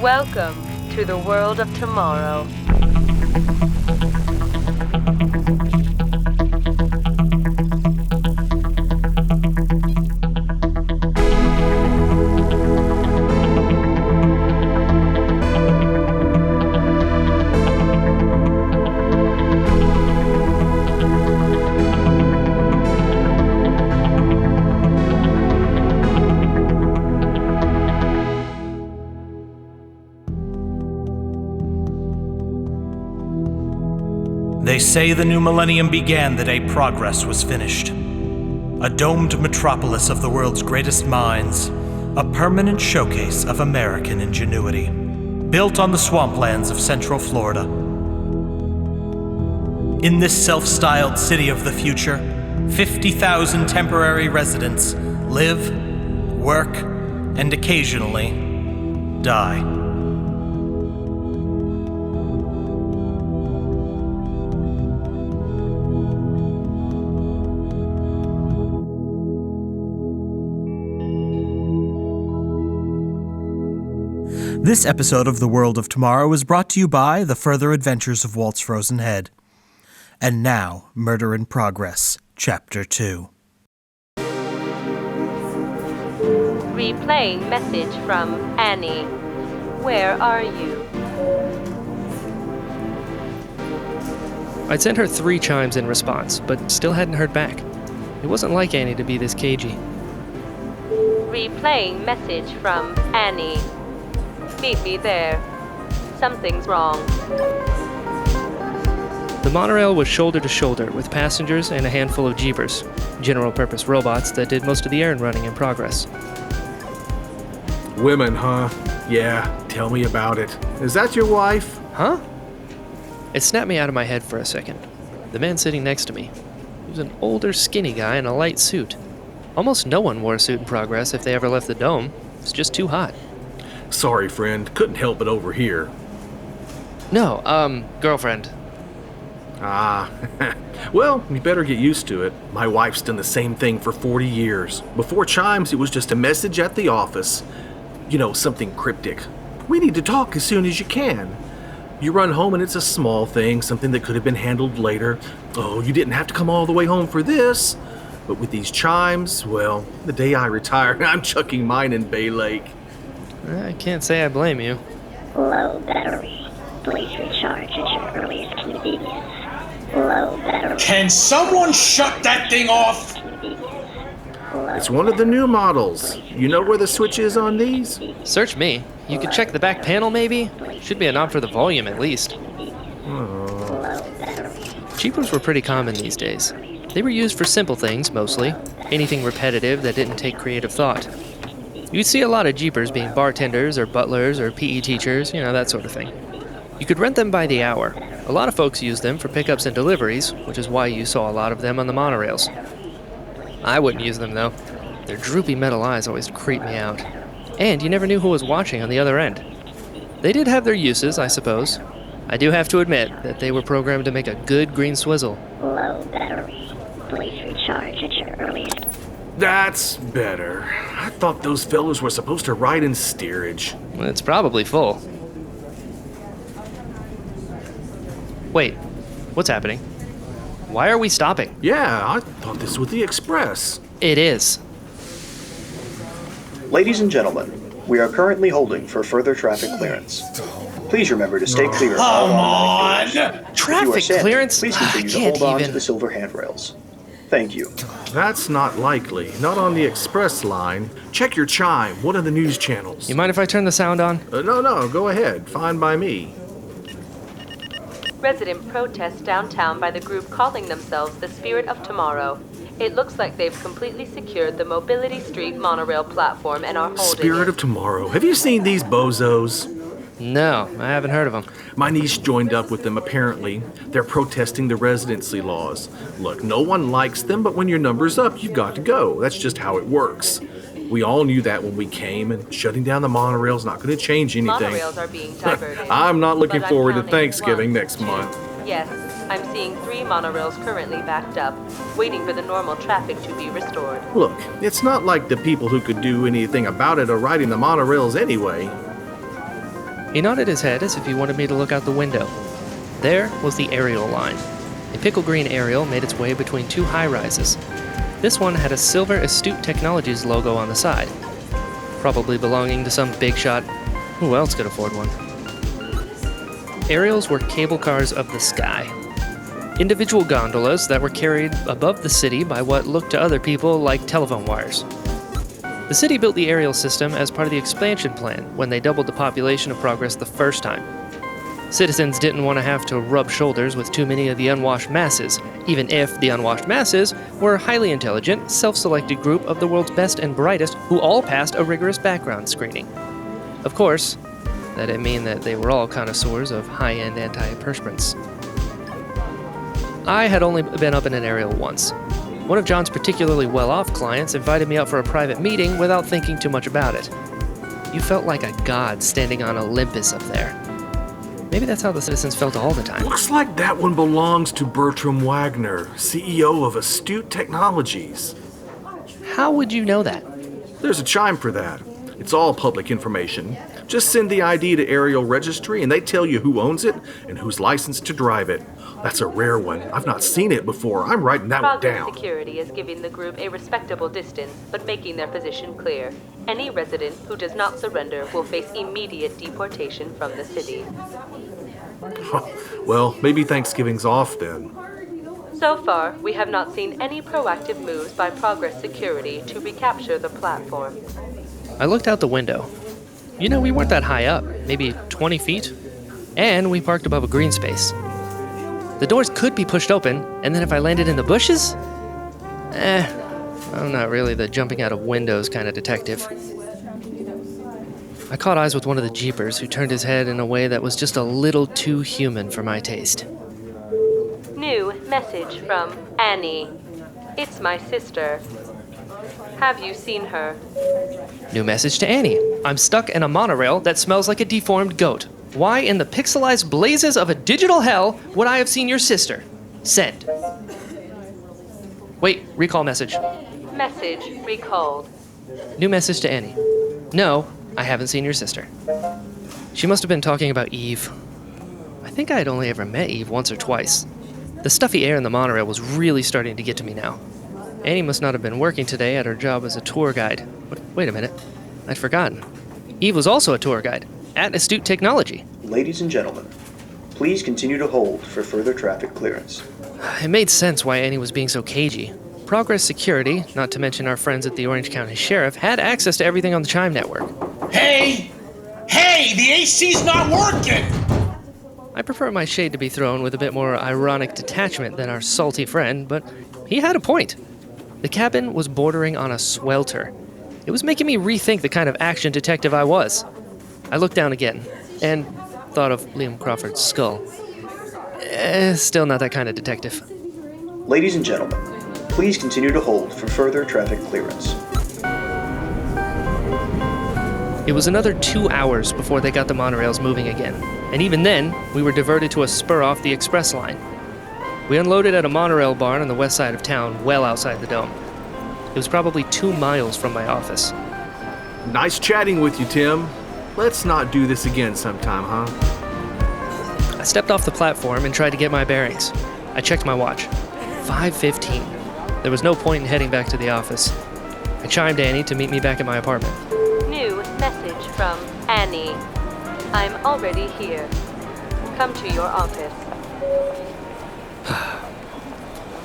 Welcome to the world of tomorrow. They say the new millennium began the day progress was finished. A domed metropolis of the world's greatest minds, a permanent showcase of American ingenuity, built on the swamplands of Central Florida. In this self-styled city of the future, 50,000 temporary residents live, work, and occasionally die. This episode of The World of Tomorrow is brought to you by The Further Adventures of Walt's Frozen Head. And now, Murder in Progress, Chapter 2. Replaying message from Annie. Where are you? I'd sent her 3 chimes in response, but still hadn't heard back. It wasn't like Annie to be this cagey. Replaying message from Annie. Meet me there. Something's wrong. The monorail was shoulder to shoulder with passengers and a handful of jeepers, general-purpose robots that did most of the errand running in progress. Women, huh? Yeah, tell me about it. Is that your wife? Huh? It snapped me out of my head for a second. The man sitting next to me. He was an older, skinny guy in a light suit. Almost no one wore a suit in progress if they ever left the dome. It's just too hot. Sorry, friend. Couldn't help it over here. No, girlfriend. Ah, well, you better get used to it. My wife's done the same thing for 40 years. Before chimes, it was just a message at the office. You know, something cryptic. We need to talk as soon as you can. You run home and it's a small thing, something that could have been handled later. Oh, you didn't have to come all the way home for this. But with these chimes, well, the day I retire, I'm chucking mine in Bay Lake. I can't say I blame you. Low battery. Please recharge at your earliest convenience. Low battery. Can someone shut that thing off? It's one of the new models. You know where the switch is on these? Search me. You could check the back panel, maybe? Should be a knob for the volume, at least. Jeepers were pretty common these days. They were used for simple things, mostly. Anything repetitive that didn't take creative thought. You'd see a lot of jeepers being bartenders or butlers or PE teachers, that sort of thing. You could rent them by the hour. A lot of folks used them for pickups and deliveries, which is why you saw a lot of them on the monorails. I wouldn't use them, though. Their droopy metal eyes always creeped me out. And you never knew who was watching on the other end. They did have their uses, I suppose. I do have to admit that they were programmed to make a good green swizzle. Low battery. Please recharge at your earliest. That's better. I thought those fellows were supposed to ride in steerage. It's probably full. Wait, what's happening? Why are we stopping? Yeah, I thought this was the express. It is. Ladies and gentlemen, we are currently holding for further traffic clearance. Please remember to stay clear of all automatic doors. Traffic clearance? Please continue to hold on to the silver handrails. Thank you. That's not likely. Not on the express line. Check your chime, one of the news channels. You mind if I turn the sound on? No, go ahead. Fine by me. Resident protest downtown by the group calling themselves the Spirit of Tomorrow. It looks like they've completely secured the Mobility Street monorail platform and are holding Spirit of Tomorrow. Have you seen these bozos? No, I haven't heard of them. My niece joined up with them, apparently. They're protesting the residency laws. Look, no one likes them, but when your number's up, you've got to go. That's just how it works. We all knew that when we came, and shutting down the monorail's not going to change anything. Monorails are being diverted. I'm not looking forward to Thanksgiving next month. Yes, I'm seeing 3 monorails currently backed up, waiting for the normal traffic to be restored. Look, it's not like the people who could do anything about it are riding the monorails anyway. He nodded his head as if he wanted me to look out the window. There was the aerial line. A pickle green aerial made its way between two high-rises. This one had a Silver Astute Technologies logo on the side, probably belonging to some big shot. Who else could afford one? Aerials were cable cars of the sky. Individual gondolas that were carried above the city by what looked to other people like telephone wires. The city built the aerial system as part of the expansion plan when they doubled the population of Progress the first time. Citizens didn't want to have to rub shoulders with too many of the unwashed masses, even if the unwashed masses were a highly intelligent, self-selected group of the world's best and brightest who all passed a rigorous background screening. Of course, that didn't mean that they were all connoisseurs of high-end antiperspirants. I had only been up in an aerial once. One of John's particularly well-off clients invited me up for a private meeting without thinking too much about it. You felt like a god standing on Olympus up there. Maybe that's how the citizens felt all the time. Looks like that one belongs to Bertram Wagner, CEO of Astute Technologies. How would you know that? There's a chime for that. It's all public information. Just send the ID to Aerial Registry and they tell you who owns it and who's licensed to drive it. That's a rare one. I've not seen it before. I'm writing that one Progress down. Security is giving the group a respectable distance, but making their position clear. Any resident who does not surrender will face immediate deportation from the city. Well, maybe Thanksgiving's off then. So far, we have not seen any proactive moves by Progress Security to recapture the platform. I looked out the window. You know, we weren't that high up, maybe 20 feet. And we parked above a green space. The doors could be pushed open, and then if I landed in the bushes? I'm not really the jumping out of windows kind of detective. I caught eyes with one of the jeepers who turned his head in a way that was just a little too human for my taste. New message from Annie. It's my sister. Have you seen her? New message to Annie. I'm stuck in a monorail that smells like a deformed goat. Why in the pixelized blazes of a digital hell would I have seen your sister? Send. Wait, recall message. Message recalled. New message to Annie. No, I haven't seen your sister. She must have been talking about Eve. I think I had only ever met Eve once or twice. The stuffy air in the monorail was really starting to get to me now. Annie must not have been working today at her job as a tour guide. Wait a minute. I'd forgotten. Eve was also a tour guide at Astute Technology. Ladies and gentlemen, please continue to hold for further traffic clearance. It made sense why Annie was being so cagey. Progress Security, not to mention our friends at the Orange County Sheriff, had access to everything on the Chime network. Hey! Hey, the AC's not working! I prefer my shade to be thrown with a bit more ironic detachment than our salty friend, but he had a point. The cabin was bordering on a swelter. It was making me rethink the kind of action detective I was. I looked down again, and thought of Liam Crawford's skull. Still not that kind of detective. Ladies and gentlemen, please continue to hold for further traffic clearance. It was another 2 hours before they got the monorails moving again, and even then, we were diverted to a spur off the express line. We unloaded at a monorail barn on the west side of town, well outside the dome. It was probably 2 miles from my office. Nice chatting with you, Tim. Let's not do this again sometime, huh? I stepped off the platform and tried to get my bearings. I checked my watch. 5:15. There was no point in heading back to the office. I chimed Annie to meet me back at my apartment. New message from Annie. I'm already here. Come to your office.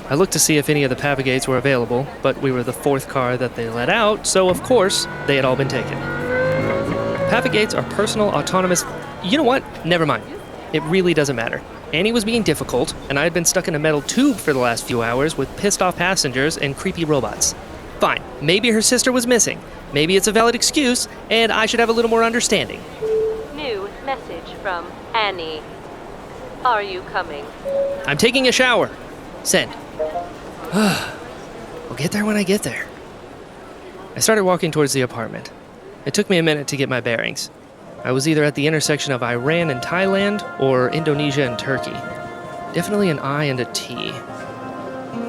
I looked to see if any of the Pavigates were available, but we were the 4th car that they let out, so of course, they had all been taken. Pavigates are personal, autonomous... You know what? Never mind. It really doesn't matter. Annie was being difficult, and I had been stuck in a metal tube for the last few hours with pissed-off passengers and creepy robots. Fine, maybe her sister was missing. Maybe it's a valid excuse, and I should have a little more understanding. New message from Annie. Are you coming? I'm taking a shower. Send. I'll get there when I get there. I started walking towards the apartment. It took me a minute to get my bearings. I was either at the intersection of Iran and Thailand or Indonesia and Turkey. Definitely an I and a T.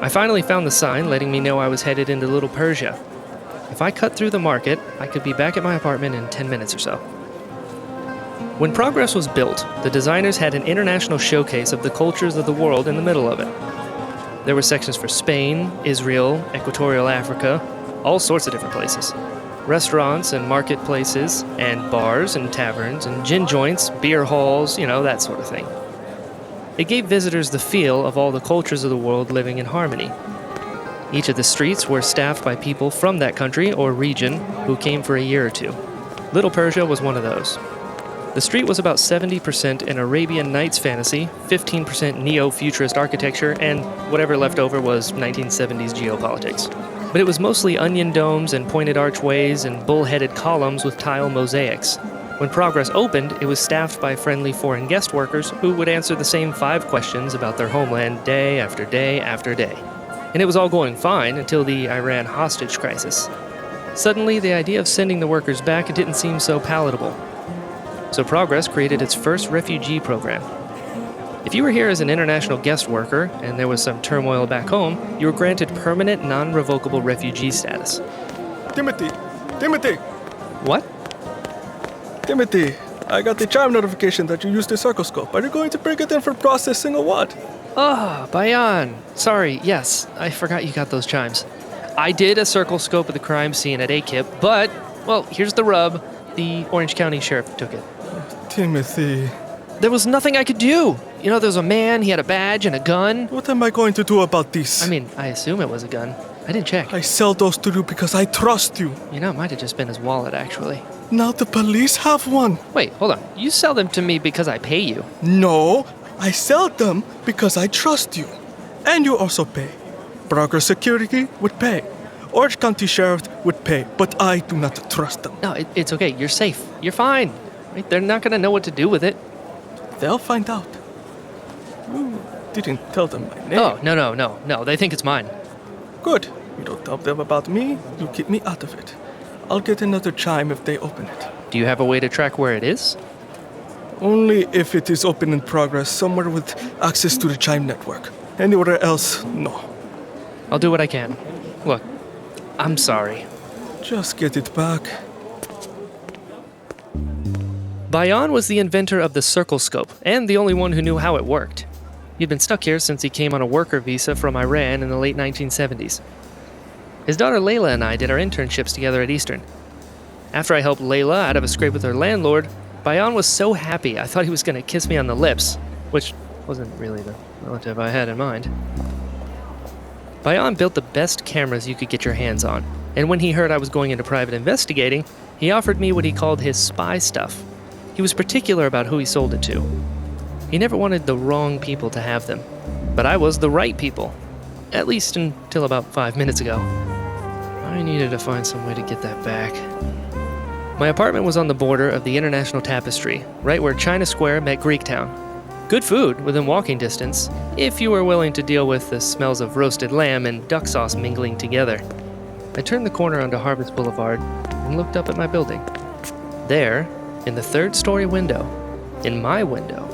I finally found the sign letting me know I was headed into Little Persia. If I cut through the market, I could be back at my apartment in 10 minutes or so. When Progress was built, the designers had an international showcase of the cultures of the world in the middle of it. There were sections for Spain, Israel, Equatorial Africa, all sorts of different places. Restaurants and marketplaces, and bars and taverns, and gin joints, beer halls, that sort of thing. It gave visitors the feel of all the cultures of the world living in harmony. Each of the streets were staffed by people from that country or region who came for a year or two. Little Persia was one of those. The street was about 70% an Arabian Nights fantasy, 15% neo-futurist architecture, and whatever left over was 1970s geopolitics. But it was mostly onion domes and pointed archways and bull-headed columns with tile mosaics. When Progress opened, it was staffed by friendly foreign guest workers who would answer the same 5 questions about their homeland day after day after day. And it was all going fine until the Iran hostage crisis. Suddenly, the idea of sending the workers back didn't seem so palatable. So Progress created its first refugee program. If you were here as an international guest worker and there was some turmoil back home, you were granted permanent, non-revocable refugee status. Timothy! What? Timothy, I got the Chime notification that you used the circle scope. Are you going to bring it in for processing or what? Bayan. Sorry, yes, I forgot you got those chimes. I did a circle scope of the crime scene at AKIP, but, well, here's the rub. The Orange County Sheriff took it. Timothy. There was nothing I could do. There was a man, he had a badge and a gun. What am I going to do about this? I assume it was a gun. I didn't check. I sell those to you because I trust you. It might have just been his wallet, actually. Now the police have one. Wait, hold on. You sell them to me because I pay you. No, I sell them because I trust you. And you also pay. Progress Security would pay. Orange County Sheriff would pay, but I do not trust them. No, it's okay. You're safe. You're fine. Right? They're not going to know what to do with it. They'll find out. You didn't tell them my name. Oh, no. They think it's mine. Good. You don't tell them about me, you keep me out of it. I'll get another chime if they open it. Do you have a way to track where it is? Only if it is open in progress somewhere with access to the Chime network. Anywhere else, no. I'll do what I can. Look, I'm sorry. Just get it back. Bayan was the inventor of the circle scope, and the only one who knew how it worked. He'd been stuck here since he came on a worker visa from Iran in the late 1970s. His daughter Layla and I did our internships together at Eastern. After I helped Layla out of a scrape with her landlord, Bayan was so happy I thought he was going to kiss me on the lips, which wasn't really the relative I had in mind. Bayan built the best cameras you could get your hands on, and when he heard I was going into private investigating, he offered me what he called his spy stuff. He was particular about who he sold it to. He never wanted the wrong people to have them, but I was the right people, at least until about 5 minutes ago. I needed to find some way to get that back. My apartment was on the border of the International Tapestry, right where China Square met Greektown. Good food within walking distance, if you were willing to deal with the smells of roasted lamb and duck sauce mingling together. I turned the corner onto Harvest Boulevard and looked up at my building. There, in the 3rd-story window, in my window,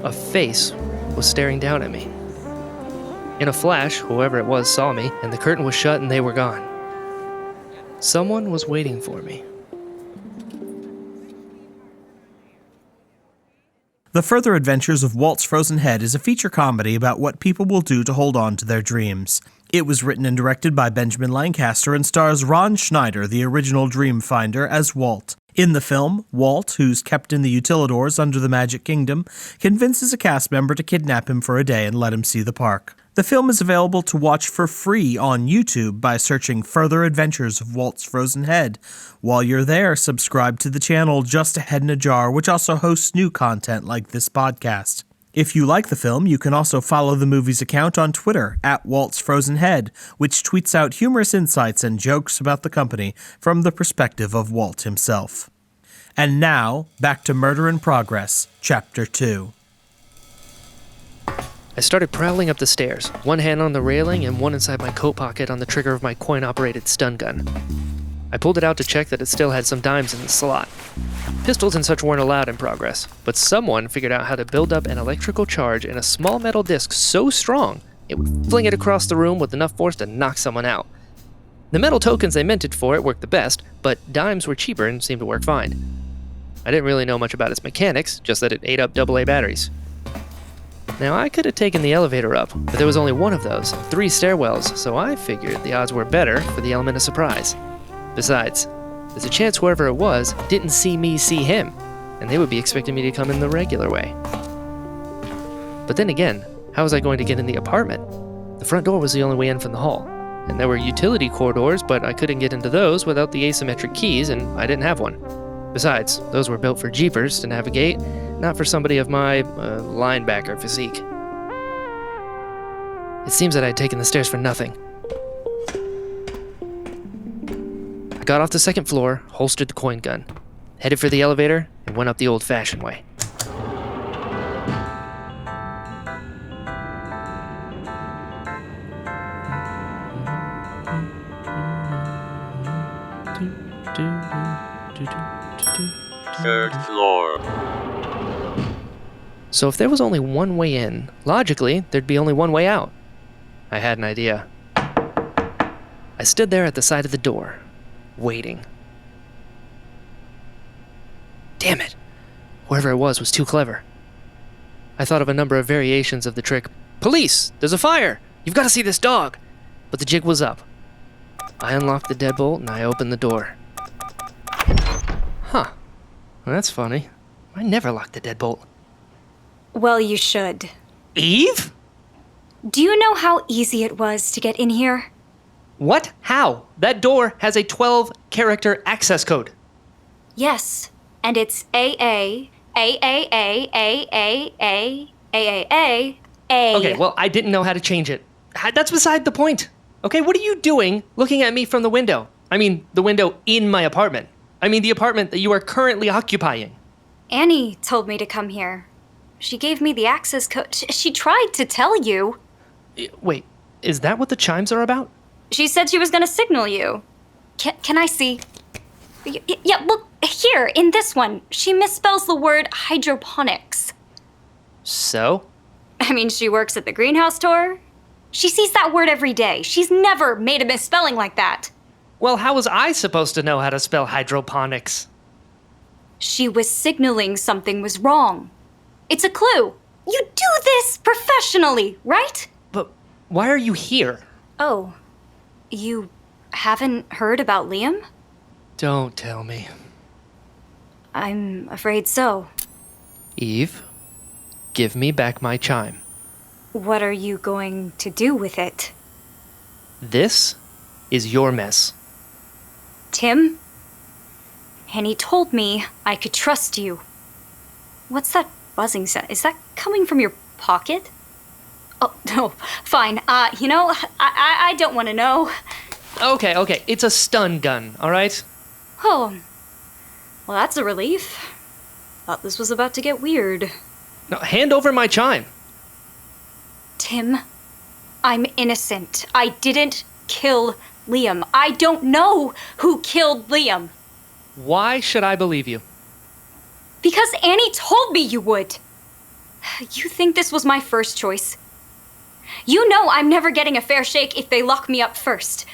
a face was staring down at me. In a flash, whoever it was saw me, and the curtain was shut and they were gone. Someone was waiting for me. The Further Adventures of Walt's Frozen Head is a feature comedy about what people will do to hold on to their dreams. It was written and directed by Benjamin Lancaster and stars Ron Schneider, the original dream finder, as Walt. In the film, Walt, who's kept in the Utilidors under the Magic Kingdom, convinces a cast member to kidnap him for a day and let him see the park. The film is available to watch for free on YouTube by searching Further Adventures of Walt's Frozen Head. While you're there, subscribe to the channel Just a Head in a Jar, which also hosts new content like this podcast. If you like the film, you can also follow the movie's account on Twitter, @Walt'sFrozenHead, which tweets out humorous insights and jokes about the company from the perspective of Walt himself. And now, back to Murder in Progress, Chapter 2. I started prowling up the stairs, one hand on the railing and one inside my coat pocket on the trigger of my coin-operated stun gun. I pulled it out to check that it still had some dimes in the slot. Pistols and such weren't allowed in Progress, but someone figured out how to build up an electrical charge in a small metal disc so strong it would fling it across the room with enough force to knock someone out. The metal tokens they minted for it worked the best, but dimes were cheaper and seemed to work fine. I didn't really know much about its mechanics, just that it ate up AA batteries. Now, I could have taken the elevator up, but there was only one of those, 3 stairwells, so I figured the odds were better for the element of surprise. Besides, there's a chance whoever it was didn't see me see him, and they would be expecting me to come in the regular way. But then again, how was I going to get in the apartment? The front door was the only way in from the hall, and there were utility corridors, but I couldn't get into those without the asymmetric keys, and I didn't have one. Besides, those were built for jeepers to navigate, not for somebody of my linebacker physique. It seems that I'd taken the stairs for nothing. I got off the second floor, holstered the coin gun, headed for the elevator, and went up the old-fashioned way. Third floor. So if there was only one way in, logically, there'd be only one way out. I had an idea. I stood there at the side of the door, waiting. Damn it! Whoever it was too clever. I thought of a number of variations of the trick. Police! There's a fire! You've got to see this dog! But the jig was up. I unlocked the deadbolt and I opened the door. Huh. Well, that's funny. I never locked the deadbolt. Well, you should. Eve? Do you know how easy it was to get in here? What? How? That door has a 12-character access code. Yes, and it's AA. Okay, well, I didn't know how to change it. That's beside the point. Okay, what are you doing looking at me from the window? I mean, the window in my apartment. I mean, the apartment that you are currently occupying. Annie told me to come here. She gave me the access code. She tried to tell you. Wait, is that what the chimes are about? She said she was going to signal you. Can I see? Yeah, look, here, in this one, she misspells the word hydroponics. So? I mean, she works at the greenhouse store. She sees that word every day. She's never made a misspelling like that. Well, how was I supposed to know how to spell hydroponics? She was signaling something was wrong. It's a clue. You do this professionally, right? But why are you here? Oh, you haven't heard about Liam? Don't tell me. I'm afraid so. Eve, give me back my chime. What are you going to do with it? This is your mess. Tim? And he told me I could trust you. What's that buzzing sound? Is that coming from your pocket? Oh, no, fine. I don't want to know. Okay, it's a stun gun, all right? Oh, well, that's a relief. Thought this was about to get weird. Now, hand over my chime. Tim, I'm innocent. I didn't kill Liam. I don't know who killed Liam. Why should I believe you? Because Annie told me you would. You think this was my first choice? You know I'm never getting a fair shake if they lock me up first.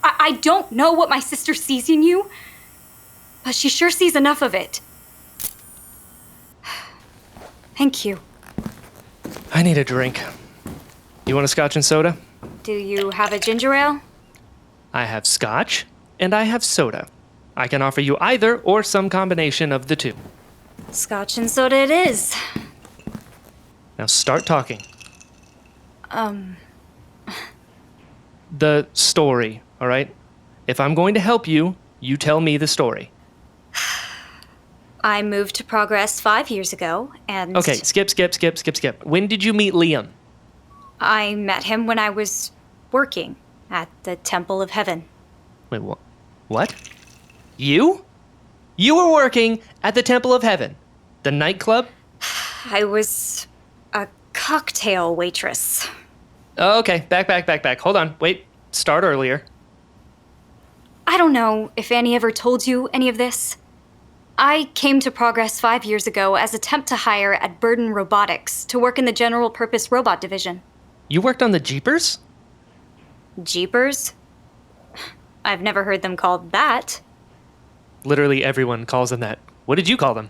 I don't know what my sister sees in you, but she sure sees enough of it. Thank you. I need a drink. You want a scotch and soda? Do you have a ginger ale? I have scotch, and I have soda. I can offer you either or some combination of the two. Scotch and soda it is. Now start talking. The story, all right? If I'm going to help you, you tell me the story. I moved to Progress 5 years ago, and... Okay, skip. When did you meet Liam? I met him when I was working at the Temple of Heaven. Wait, what? You? You were working at the Temple of Heaven, the nightclub? I was a cocktail waitress. Okay, back. Hold on, wait, start earlier. I don't know if Annie ever told you any of this. I came to Progress 5 years ago as a temp to hire at Burden Robotics to work in the General Purpose Robot Division. You worked on the Jeepers? Jeepers? I've never heard them called that. Literally everyone calls them that. What did you call them?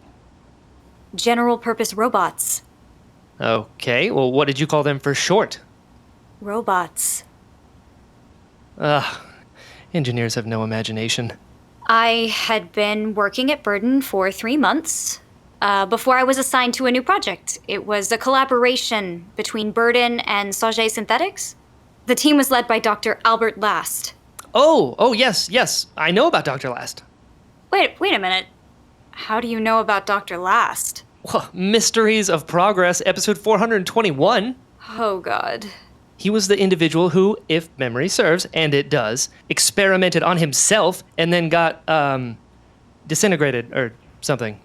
General purpose robots. Okay, well, what did you call them for short? Robots. Ugh, engineers have no imagination. I had been working at Burden for 3 months before I was assigned to a new project. It was a collaboration between Burden and Saccheri Synthetics. The team was led by Dr. Albert Last. Oh, yes, I know about Dr. Last. Wait a minute. How do you know about Dr. Last? Well, Mysteries of Progress, episode 421. Oh, God. He was the individual who, if memory serves, and it does, experimented on himself and then got, disintegrated or something.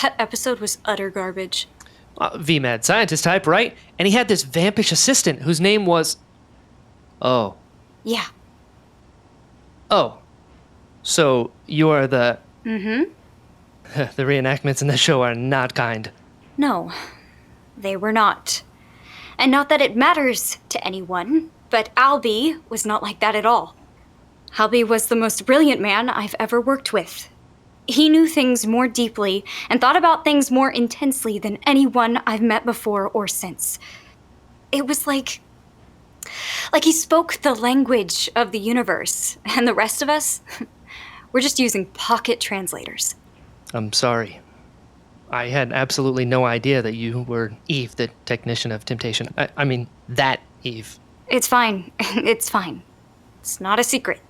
That episode was utter garbage. VMAD scientist type, right? And he had this vampish assistant whose name was... Oh. Yeah. Oh. So, you are the... Mm-hmm. The reenactments in the show are not kind. No, they were not. And not that it matters to anyone, but Albie was not like that at all. Albie was the most brilliant man I've ever worked with. He knew things more deeply and thought about things more intensely than anyone I've met before or since. It was like he spoke the language of the universe, and the rest of us, we're just using pocket translators. I'm sorry. I had absolutely no idea that you were Eve, the technician of temptation. I mean, that Eve. It's fine. It's fine. It's not a secret.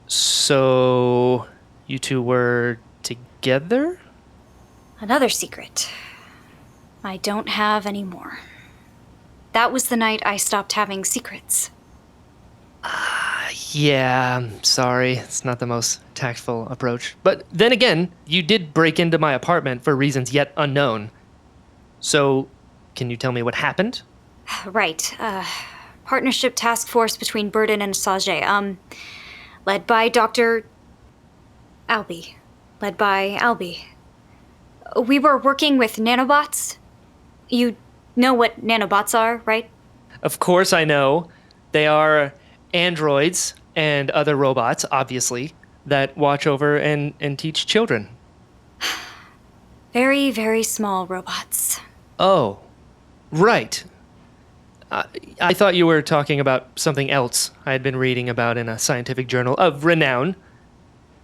So, you two were together? Another secret. I don't have any more. That was the night I stopped having secrets. Yeah, I'm sorry. It's not the most tactful approach. But then again, you did break into my apartment for reasons yet unknown. So, can you tell me what happened? Right. Partnership task force between Burden and Saccheri. Led by Dr. Albie. Led by Albie. We were working with nanobots. You know what nanobots are, right? Of course I know. They are androids and other robots, obviously, that watch over and teach children. Very, very small robots. Oh, right. I thought you were talking about something else I had been reading about in a scientific journal of renown.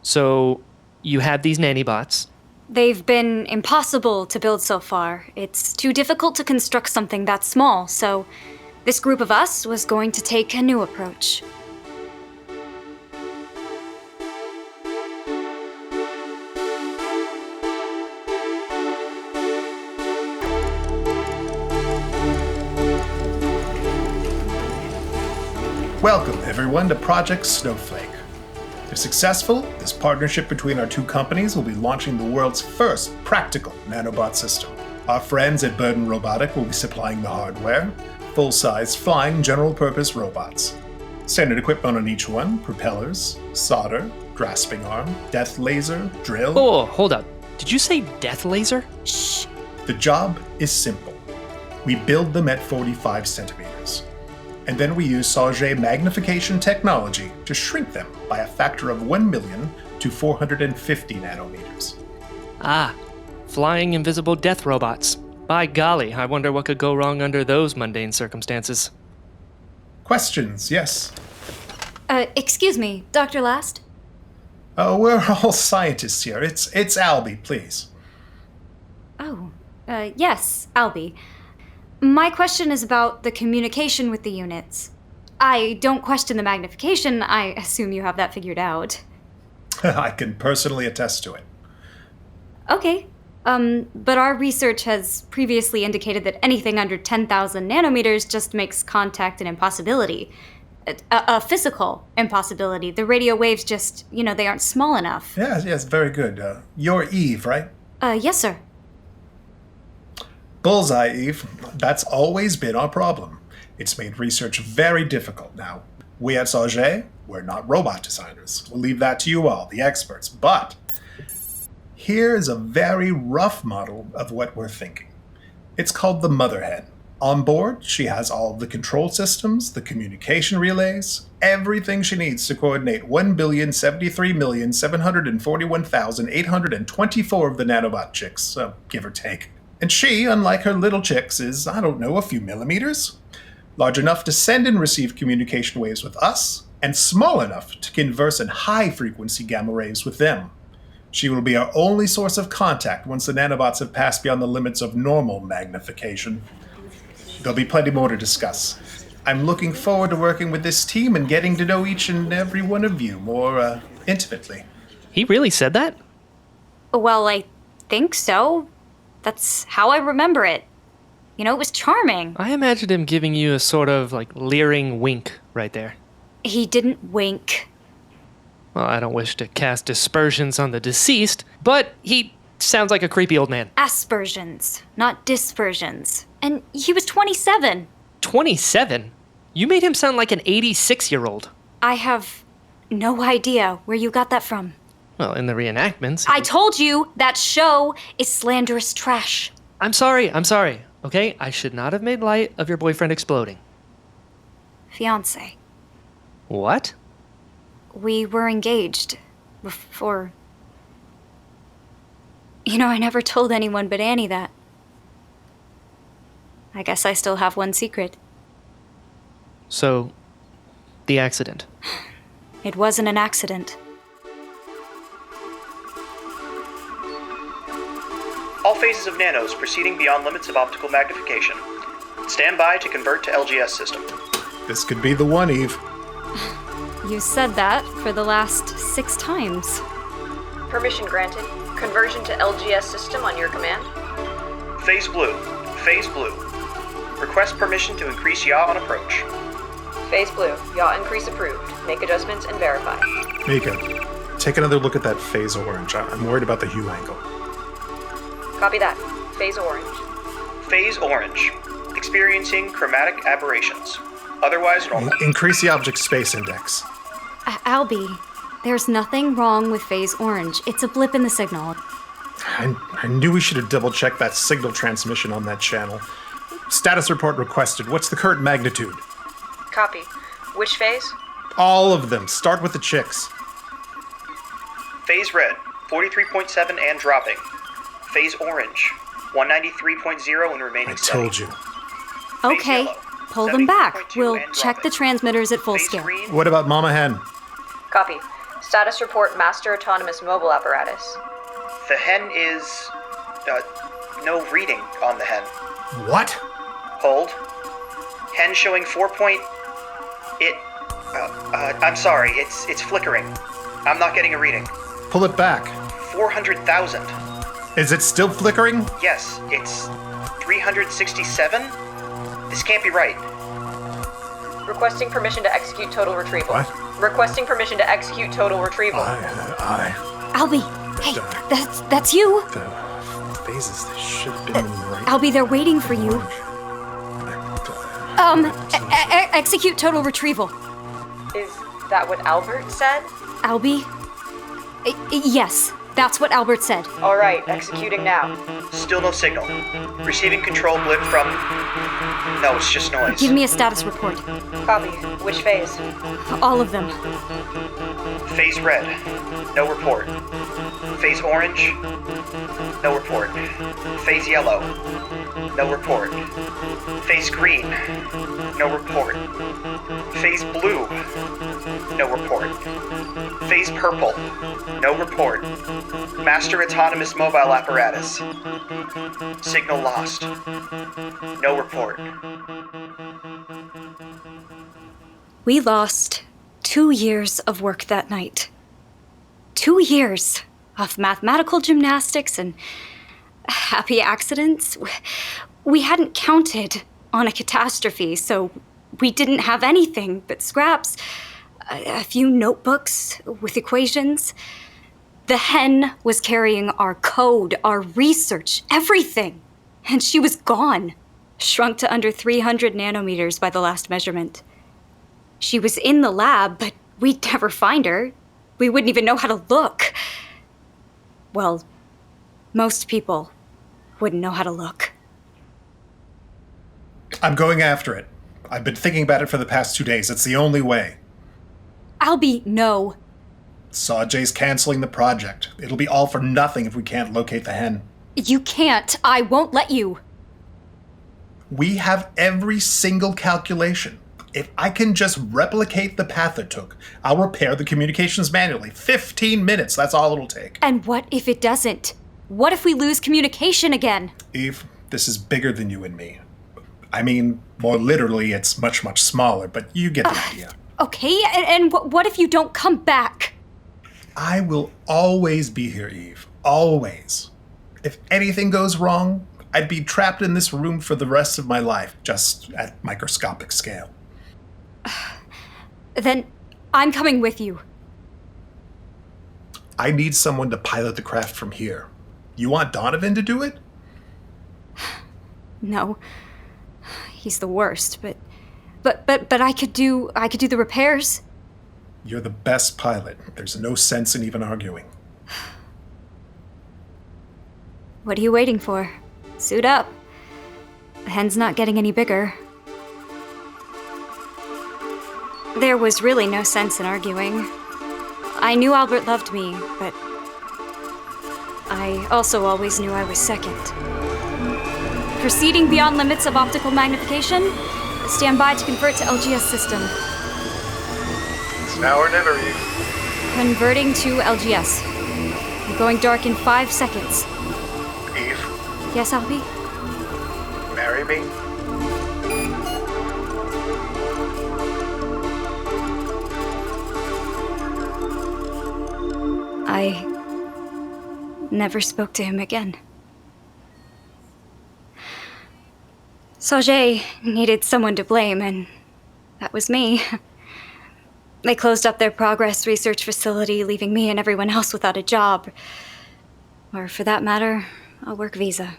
So, you have these nanobots. They've been impossible to build so far. It's too difficult to construct something that small, so this group of us was going to take a new approach. Welcome, everyone, to Project Snowflake. If successful, this partnership between our two companies will be launching the world's first practical nanobot system. Our friends at Burden Robotic will be supplying the hardware, full-size flying general-purpose robots. Standard equipment on each one: propellers, solder, grasping arm, death laser, drill. Oh, hold up. Did you say death laser? Shh. The job is simple. We build them at 45 centimeters. And then we use Saccheri magnification technology to shrink them by a factor of 1 million to 450 nanometers. Ah, flying invisible death robots. By golly, I wonder what could go wrong under those mundane circumstances. Questions, yes? Excuse me, Dr. Last? We're all scientists here. It's Albie, please. Oh, yes, Albie. My question is about the communication with the units. I don't question the magnification. I assume you have that figured out. I can personally attest to it. Okay. But our research has previously indicated that anything under 10,000 nanometers just makes contact an impossibility. A physical impossibility. The radio waves just, they aren't small enough. Yes, very good. You're Eve, right? Yes, sir. Bullseye, Eve. That's always been our problem. It's made research very difficult now. We at Saccheri, we're not robot designers. We'll leave that to you all, the experts. But here's a very rough model of what we're thinking. It's called the Motherhead, On board, she has all of the control systems, the communication relays, everything she needs to coordinate 1,073,741,824 of the nanobot chicks, give or take. And she, unlike her little chicks, is, I don't know, a few millimeters. Large enough to send and receive communication waves with us, and small enough to converse in high-frequency gamma waves with them. She will be our only source of contact once the nanobots have passed beyond the limits of normal magnification. There'll be plenty more to discuss. I'm looking forward to working with this team and getting to know each and every one of you more intimately. He really said that? Well, I think so. That's how I remember it. You know, it was charming. I imagined him giving you a sort of, leering wink right there. He didn't wink. Well, I don't wish to cast dispersions on the deceased, but he sounds like a creepy old man. Aspersions, not dispersions. And he was 27. 27? You made him sound like an 86-year-old. I have no idea where you got that from. Well, in the reenactments... I told you that show is slanderous trash. I'm sorry, okay? I should not have made light of your boyfriend exploding. Fiancé. What? We were engaged before... You know, I never told anyone but Annie that. I guess I still have one secret. So, the accident. It wasn't an accident. All phases of nanos proceeding beyond limits of optical magnification. Stand by to convert to LGS system. This could be the one, Eve. You said that for the last 6 times. Permission granted. Conversion to LGS system on your command. Phase blue. Phase blue. Request permission to increase yaw on approach. Phase blue. Yaw increase approved. Make adjustments and verify. Mika, take another look at that phase orange. I'm worried about the hue angle. Copy that. Phase orange. Phase orange. Experiencing chromatic aberrations. Otherwise normal. Increase the object space index. Albie, there's nothing wrong with phase orange. It's a blip in the signal. I knew we should have double-checked that signal transmission on that channel. Status report requested. What's the current magnitude? Copy. Which phase? All of them. Start with the chicks. Phase red. 43.7 and dropping. Phase orange. 193.0 and remaining steady. I told you. Okay, pull them back. We'll check the transmitters at full scale. What about Mama Hen? Copy. Status report master autonomous mobile apparatus. The hen is... no reading on the hen. What? Hold. Hen showing 4 point... I'm sorry, it's flickering. I'm not getting a reading. Pull it back. 400,000. Is it still flickering? Yes, it's 367? This can't be right. Requesting permission to execute total retrieval. What? Requesting permission to execute total retrieval. Albie, hey, that's you. The phases, they should have been in the right... Albie, they're waiting for you. Execute total retrieval. Is that what Albert said? Albie? Yes, that's what Albert said. All right, executing now. Still no signal. Receiving control blip from... No, it's just noise. Give me a status report. Copy. Which phase? All of them. Phase red. No report. Phase orange. No report. Phase yellow. No report. Phase green. No report. Phase blue. No report. Phase purple. No report. Master autonomous mobile apparatus. Signal lost. No report. We lost 2 years of work that night. 2 years of mathematical gymnastics and happy accidents. We hadn't counted on a catastrophe, so we didn't have anything but scraps, a few notebooks with equations. The hen was carrying our code, our research, everything. And she was gone, shrunk to under 300 nanometers by the last measurement. She was in the lab, but we'd never find her. We wouldn't even know how to look. Well, most people wouldn't know how to look. I'm going after it. I've been thinking about it for the past 2 days. It's the only way. Albie, no. Saccheri's canceling the project. It'll be all for nothing if we can't locate the hen. You can't. I won't let you. We have every single calculation. If I can just replicate the path it took, I'll repair the communications manually. 15 minutes, that's all it'll take. And what if it doesn't? What if we lose communication again? Eve, this is bigger than you and me. I mean, more literally, it's much, much smaller, but you get the idea. Okay, and what if you don't come back? I will always be here, Eve. Always. If anything goes wrong, I'd be trapped in this room for the rest of my life, just at microscopic scale. Then I'm coming with you. I need someone to pilot the craft from here. You want Donovan to do it? No. He's the worst, but I could do the repairs. You're the best pilot. There's no sense in even arguing. What are you waiting for? Suit up. The hen's not getting any bigger. There was really no sense in arguing. I knew Albert loved me, but I also always knew I was second. Proceeding beyond limits of optical magnification, stand by to convert to LGS system. It's now or never, Eve. Converting to LGS. I'm going dark in 5 seconds. Eve? Yes, Albie? Marry me? I never spoke to him again. Saccheri needed someone to blame, and that was me. They closed up their progress research facility, leaving me and everyone else without a job. Or, for that matter, a work visa.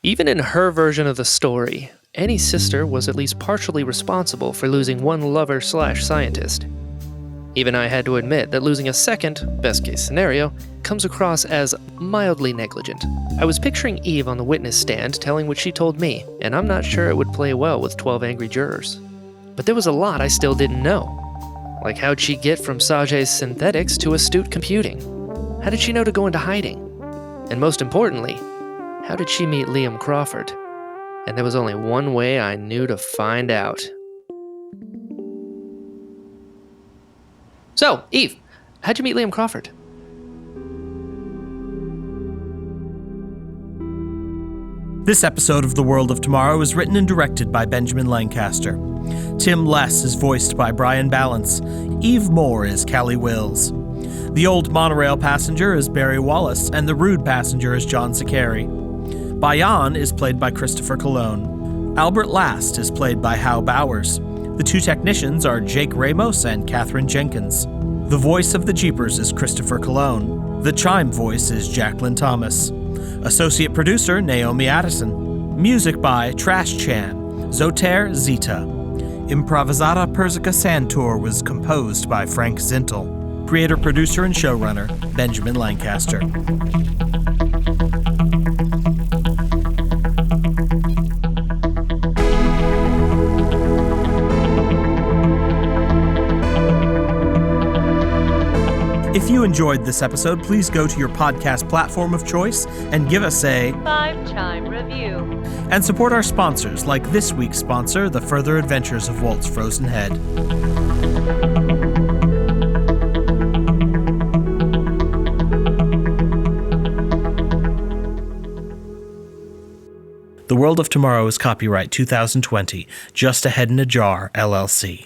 Even in her version of the story, Annie's sister was at least partially responsible for losing one lover/scientist. Even I had to admit that losing a second, best-case scenario, comes across as mildly negligent. I was picturing Eve on the witness stand telling what she told me, and I'm not sure it would play well with 12 angry jurors. But there was a lot I still didn't know. Like, how'd she get from Saccheri's synthetics to astute computing? How did she know to go into hiding? And most importantly, how did she meet Liam Crawford? And there was only one way I knew to find out. So, Eve, how'd you meet Liam Crawford? This episode of The World of Tomorrow is written and directed by Benjamin Lancaster. Tim Less is voiced by Brian Ballance. Eve Moore is Cali Wills. The old monorail passenger is Barry Wallace, and the rude passenger is John Saccheri. Bayan is played by Christopher Colon. Albert Last is played by Hal Bowers. The two technicians are Jake Ramos and Kathryn Jenkins. The voice of the Jeepers is Christopher Colon. The Chime voice is Jaclyn Thomas. Associate producer Naomi Addison. Music by Trash Chan. Zoter Zita. Improvisata Persica Santur was composed by Frank Zintl. Creator, producer, and showrunner Benjamin Lancaster. If you enjoyed this episode, please go to your podcast platform of choice and give us a 5-chime review. And support our sponsors, like this week's sponsor, The Further Adventures of Walt's Frozen Head. The World of Tomorrow is copyright 2020, Just a Head in a Jar, LLC.